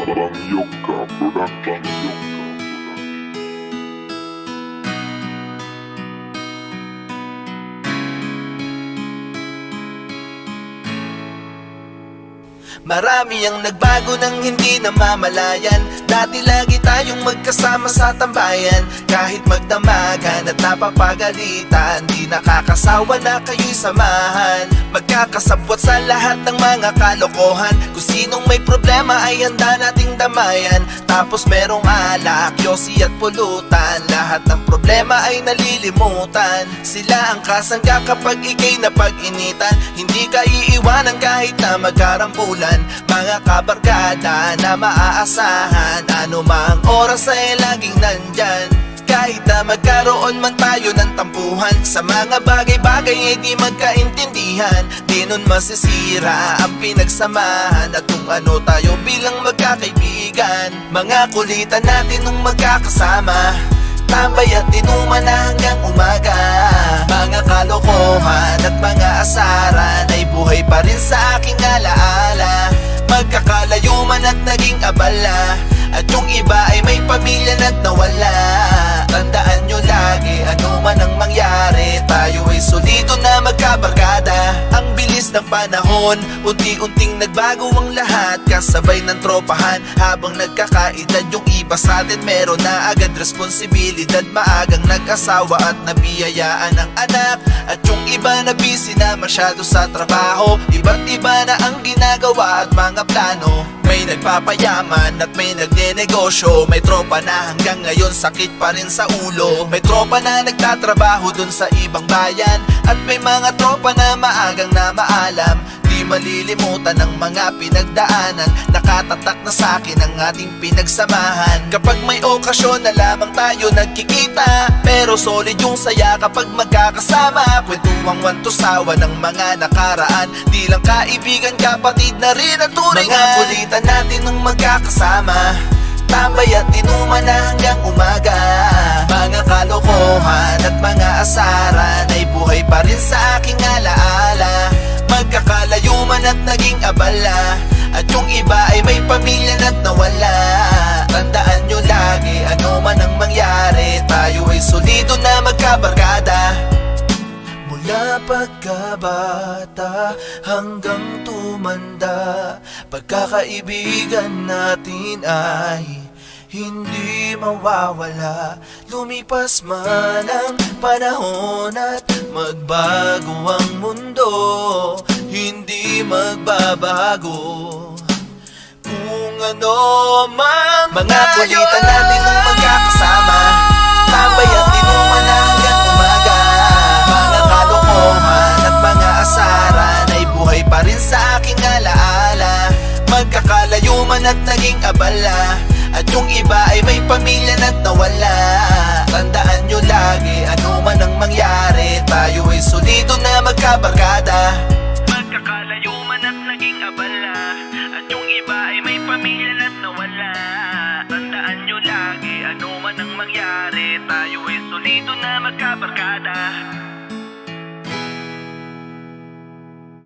Bangyoka Production. Marami ang nagbago nang hindi namamalayan. Dati lagi tayong magkasama sa tambayan. Kahit magdamagan at napapagalitan, di nakakasawa na kayo'y samahan. Magkakasabwat sa lahat ng mga kalokohan. Kung sinong may problema ay handa nating damayan. Tapos merong alak, yosi at pulutan. Lahat ng problema ay nalilimutan. Sila ang kasangga kapag ikay napag-initan. Hindi ka iiwanan kahit na magkarambulan. Mga kabarkada na maaasahan, ano mang oras ay laging nandyan. Kahit na magkaroon man tayo ng tampuhan, sa mga bagay-bagay ay di magkaintindihan. Di nun masisira ang pinagsamahan at kung ano tayo bilang magkakaibigan. Mga kulitan natin nung magkakasama, tambay at inuman na hanggang umaga. Mga kalokohan at mga asaran ay buhay pa rin sa aking alaala. Magkakalayo man at naging abala, at yung iba ay may pamilya na't nawala. Tandaan nyo lagi, ano man ang mangyari, tayo ay solido na magkabarkada. Ang bilis ng panahon, unti-unting nagbago ang lahat. Kasabay ng tropahan, habang nagkakaedad yung iba sa atin meron na agad responsibilidad. Maagang nag-asawa at nabiyayaan ng anak. At yung iba na busy na masyado sa trabaho. Iba't iba na ang ginagawa at mga plano. May nagpapayaman at may nagnenegosyo. May tropa na hanggang ngayon sakit pa rin sa ulo. May tropa na nagtatrabaho dun sa ibang bayan. At may mga tropa na maagang na maalam. Di malilimutan ang mga pinagdaanan. Nakatatak na sa'kin ang ating pinagsamahan. Kapag may okasyon na lamang tayo nagkikita, pero solid yung saya kapag magkakasama. Kwentuang wantusawa ng mga nakaraan. Di lang kaibigan, kapatid na rin ang turingan. Mga kulitan natin nung magkakasama, tambay at inuman na hanggang umaga. Mga kalokohan at mga asaran ay buhay pa rin sa aking alaala. Magkakalayo man at naging abala, at yung iba ay may pamilya na't nawala. Tandaan nyo lagi, ano man ang mangyari, tayo ay solido na magkabarkada. Mula pagkabata hanggang tumanda, pagkakaibigan natin ay hindi mawawala. Lumipas man ang panahon at magbago ang mundo, hindi magbabago kung ano man. Mga kulitan natin nung magkakasama, tambay at inuman na hanggang umaga. Mga kalokohan at mga asaran ay buhay pa rin sa aking alaala. Magkakalayo man at naging abala, at yung iba ay may pamilya na't nawala. Tandaan nyo lagi, ano man ang mangyari, tayo ay solido na magkabarkada. Magkakalayo man at naging abala, at yung iba ay may pamilya na't nawala. Tandaan nyo lagi, ano man ang mangyari, tayo ay solido na magkabarkada.